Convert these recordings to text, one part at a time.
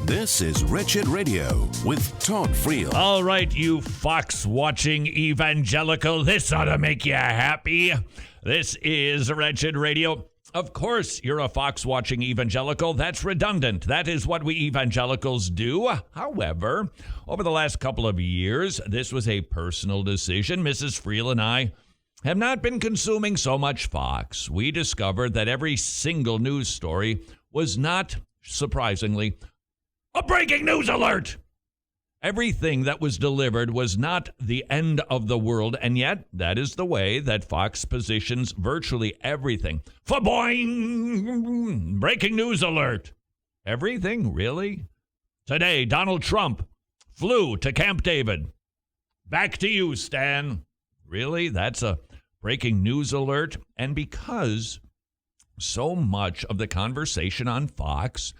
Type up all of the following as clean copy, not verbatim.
This is Wretched Radio with Todd Friel. All right, you Fox-watching evangelical, this ought to make you happy. This is Wretched Radio. Of course, you're a Fox-watching evangelical. That's redundant. That is what we evangelicals do. However, over the last couple of years, this was a personal decision. Mrs. Friel and I have not been consuming so much Fox. We discovered that every single news story was not, surprisingly, a breaking news alert. Everything that was delivered was not the end of the world, and yet that is the way that Fox positions virtually everything. Fa-boing! Breaking news alert. Everything, really? Today, Donald Trump flew to Camp David. Back to you, Stan. Really? That's a breaking news alert? And because so much of the conversation on Fox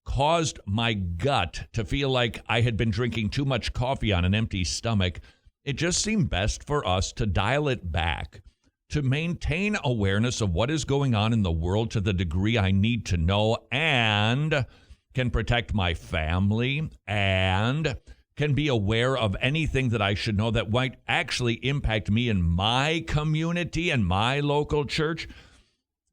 caused my gut to feel like I had been drinking too much coffee on an empty stomach, it just seemed best for us to dial it back, to maintain awareness of what is going on in the world to the degree I need to know and can protect my family and can be aware of anything that I should know that might actually impact me in my community and my local church,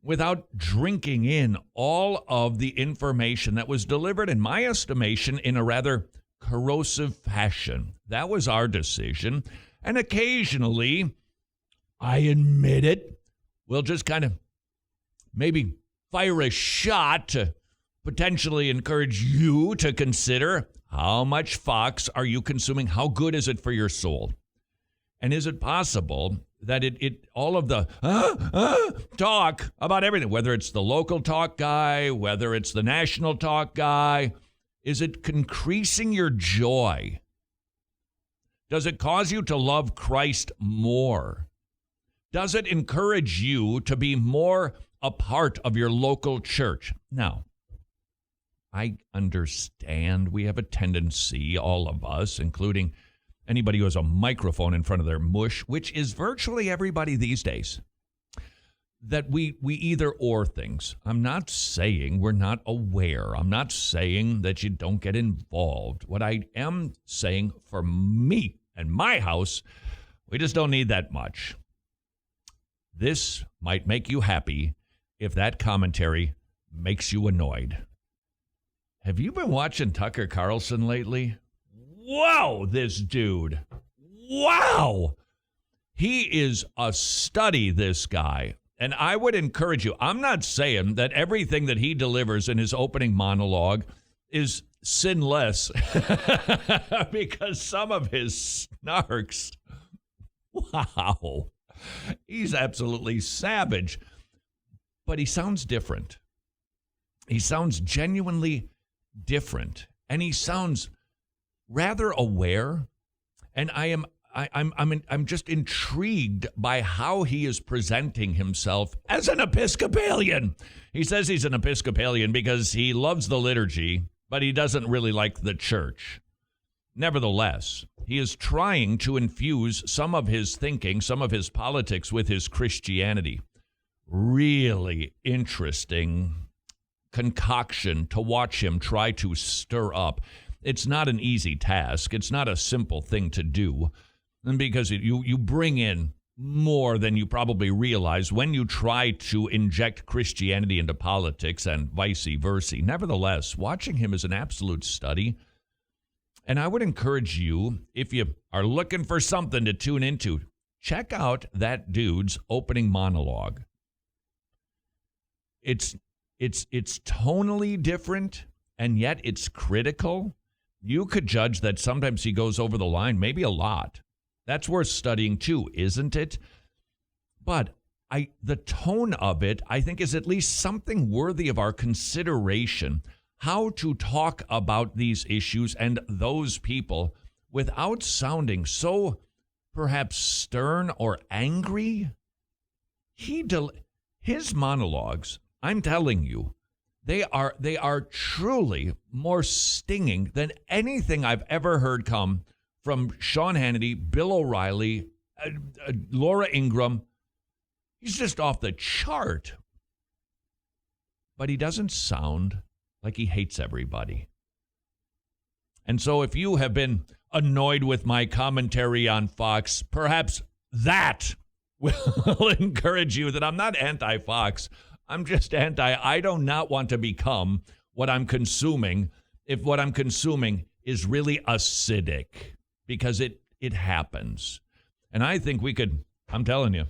without drinking in all of the information that was delivered, in my estimation, in a rather corrosive fashion. That was our decision. And occasionally, I admit it, we'll just kind of maybe fire a shot to potentially encourage you to consider how much Fox are you consuming? How good is it for your soul? And is it possible that it all of the talk about everything, whether it's the local talk guy, whether it's the national talk guy, is it increasing your joy? Does it cause you to love Christ more? Does it encourage you to be more a part of your local church? Now, I understand we have a tendency, all of us, including anybody who has a microphone in front of their mush, which is virtually everybody these days, that we either or things. I'm not saying we're not aware. I'm not saying that you don't get involved. What I am saying, for me and my house, we just don't need that much. This might make you happy if that commentary makes you annoyed. Have you been watching Tucker Carlson lately? Wow, this dude. Wow. He is a study, this guy. And I would encourage you, I'm not saying that everything that he delivers in his opening monologue is sinless, because some of his snarks, wow, he's absolutely savage. But he sounds different. He sounds genuinely different. And he sounds rather aware, and I'm just intrigued by how he is presenting himself as an Episcopalian. He says he's an Episcopalian because he loves the liturgy, but he doesn't really like the church. Nevertheless, he is trying to infuse some of his thinking, some of his politics with his Christianity. Really interesting concoction to watch him try to stir up. It's not an easy task. It's not a simple thing to do. And because you bring in more than you probably realize when you try to inject Christianity into politics and vice versa. Nevertheless, watching him is an absolute study. And I would encourage you, if you are looking for something to tune into, check out that dude's opening monologue. It's tonally different, and yet it's critical. You could judge that sometimes he goes over the line, maybe a lot. That's worth studying too, isn't it? But the tone of it, I think, is at least something worthy of our consideration. How to talk about these issues and those people without sounding so perhaps stern or angry. His monologues, I'm telling you, They are truly more stinging than anything I've ever heard come from Sean Hannity, Bill O'Reilly, Laura Ingraham. He's just off the chart. But he doesn't sound like he hates everybody. And so if you have been annoyed with my commentary on Fox, perhaps that will encourage you that I'm not anti-Fox. I'm just I do not want to become what I'm consuming if what I'm consuming is really acidic, because it happens. And I think we could, I'm telling you,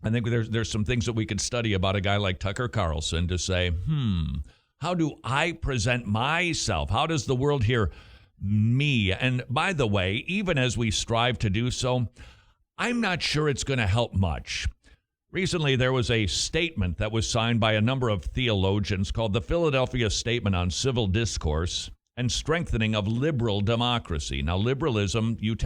I think there's some things that we could study about a guy like Tucker Carlson to say, how do I present myself? How does the world hear me? And by the way, even as we strive to do so, I'm not sure it's going to help much. Recently, there was a statement that was signed by a number of theologians called the Philadelphia Statement on Civil Discourse and Strengthening of Liberal Democracy. Now, liberalism, you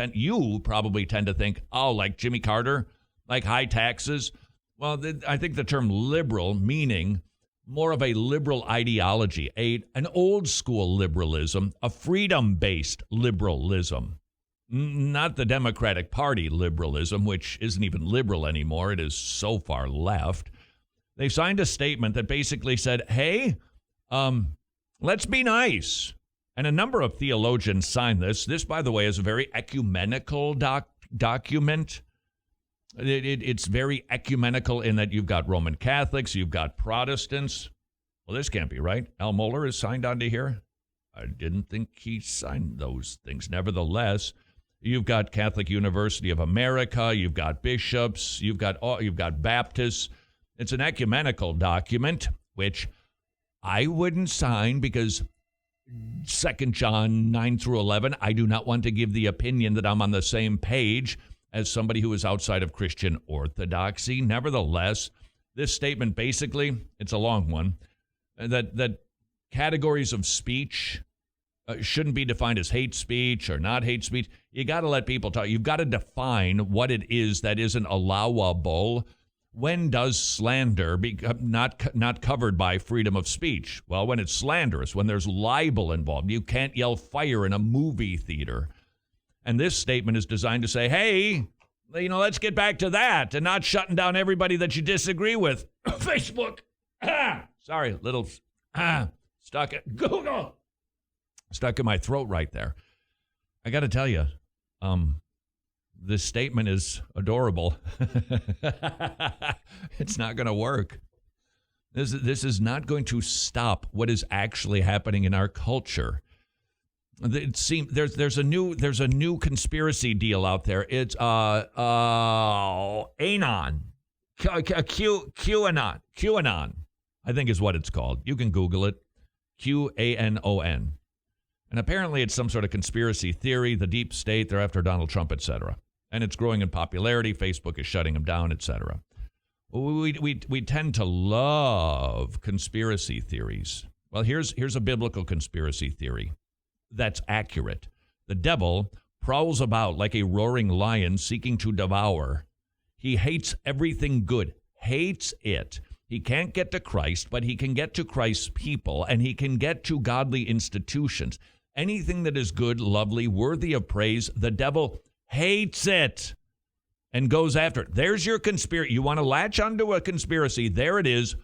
probably tend to think, oh, like Jimmy Carter, like high taxes. Well, I think the term liberal meaning more of a liberal ideology, an old school liberalism, a freedom-based liberalism. Not the Democratic Party liberalism, which isn't even liberal anymore. It is so far left. They signed a statement that basically said, hey, let's be nice. And a number of theologians signed this. This, by the way, is a very ecumenical document. It's very ecumenical in that you've got Roman Catholics, you've got Protestants. Well, this can't be right. Al Mohler is signed onto here. I didn't think he signed those things. Nevertheless, you've got Catholic University of America, you've got bishops, you've got Baptists. It's an ecumenical document, which I wouldn't sign because 2 John 9 through 11, I do not want to give the opinion that I'm on the same page as somebody who is outside of Christian orthodoxy. Nevertheless, this statement basically, it's a long one, that categories of speech shouldn't be defined as hate speech or not hate speech. You got to let people talk. You've got to define what it is that isn't allowable. When does slander become not covered by freedom of speech? Well, when it's slanderous, when there's libel involved. You can't yell fire in a movie theater. And this statement is designed to say, hey, let's get back to that and not shutting down everybody that you disagree with. Facebook. Sorry, little stuck at Google. Stuck in my throat right there. I got to tell you, this statement is adorable. It's not going to work. This is not going to stop what is actually happening in our culture. It seems there's a new conspiracy deal out there. It's QAnon, QAnon, I think is what it's called. You can Google it, QANON. And apparently it's some sort of conspiracy theory, the deep state, they're after Donald Trump, etc. And it's growing in popularity. Facebook is shutting them down, etc. We tend to love conspiracy theories. Well, here's a biblical conspiracy theory that's accurate. The devil prowls about like a roaring lion seeking to devour. He hates everything good, hates it. He can't get to Christ, but he can get to Christ's people, and he can get to godly institutions. Anything that is good, lovely, worthy of praise, the devil hates it and goes after it. There's your conspiracy. You want to latch onto a conspiracy, there it is,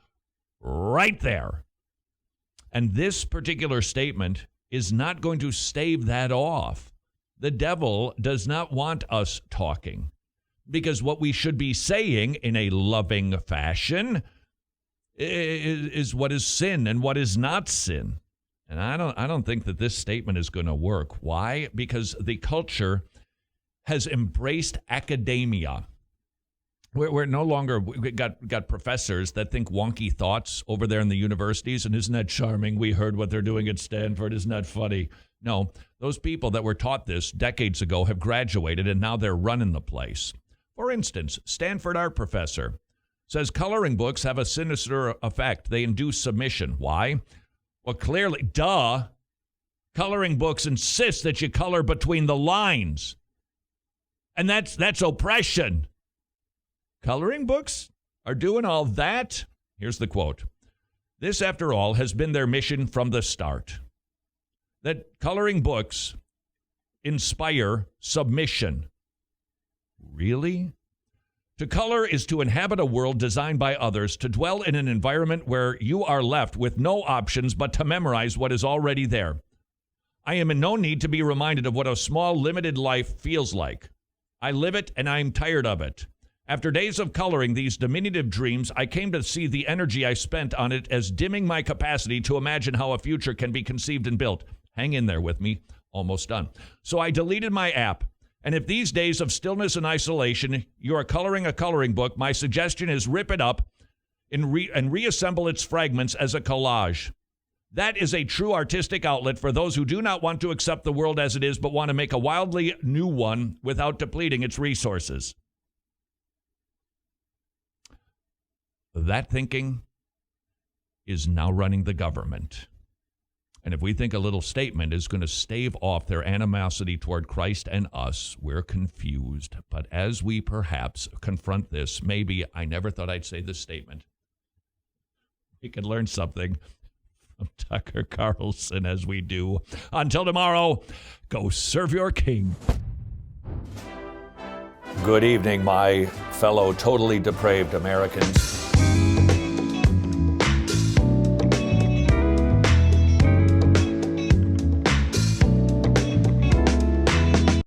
right there. And this particular statement is not going to stave that off. The devil does not want us talking, because what we should be saying in a loving fashion is what is sin and what is not sin. And I don't think that this statement is going to work. Why? Because the culture has embraced academia. We're no longer we got professors that think wonky thoughts over there in the universities, and isn't that charming? We heard what they're doing at Stanford. Isn't that funny? No, those people that were taught this decades ago have graduated, and now they're running the place. For instance, Stanford art professor says coloring books have a sinister effect. They induce submission. Why? Well, clearly, coloring books insist that you color between the lines. And that's oppression. Coloring books are doing all that? Here's the quote. This, after all, has been their mission from the start. That coloring books inspire submission. Really? To color is to inhabit a world designed by others, to dwell in an environment where you are left with no options but to memorize what is already there. I am in no need to be reminded of what a small, limited life feels like. I live it, and I'm tired of it. After days of coloring these diminutive dreams, I came to see the energy I spent on it as dimming my capacity to imagine how a future can be conceived and built. Hang in there with me. Almost done. So I deleted my app. And if these days of stillness and isolation, you are coloring a coloring book, my suggestion is rip it up and reassemble its fragments as a collage. That is a true artistic outlet for those who do not want to accept the world as it is, but want to make a wildly new one without depleting its resources. That thinking is now running the government. And if we think a little statement is going to stave off their animosity toward Christ and us, we're confused. But as we perhaps confront this, maybe I never thought I'd say this statement. We can learn something from Tucker Carlson as we do. Until tomorrow, go serve your king. Good evening, my fellow totally depraved Americans.